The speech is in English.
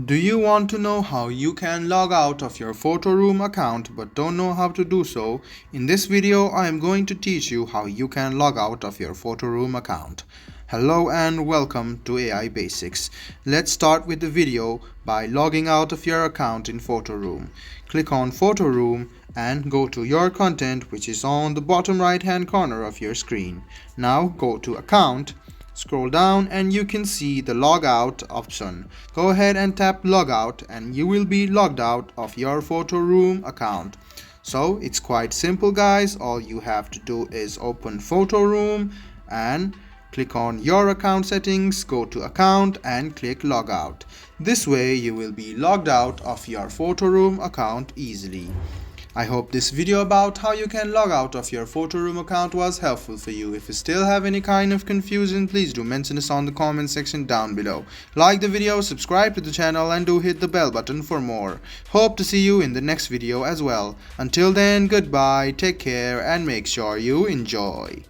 Do you want to know how you can log out of your Photoroom account but don't know how to do so? In this video, I am going to teach you how you can log out of your Photoroom account. Hello and welcome to AI Basics. Let's start with the video by logging out of your account in Photoroom. Click on Photoroom and go to your content, which is on the bottom right hand corner of your screen. Now go to Account. Scroll down and you can see the logout option. Go ahead and tap logout and you will be logged out of your Photoroom account. So it's quite simple, guys. All you have to do is open Photoroom and click on your account settings, go to account and click logout. This way you will be logged out of your Photoroom account easily. I hope this video about how you can log out of your Photoroom account was helpful for you. If you still have any kind of confusion, please do mention us on the comment section down below. Like the video, subscribe to the channel and do hit the bell button for more. Hope to see you in the next video as well. Until then, goodbye, take care and make sure you enjoy.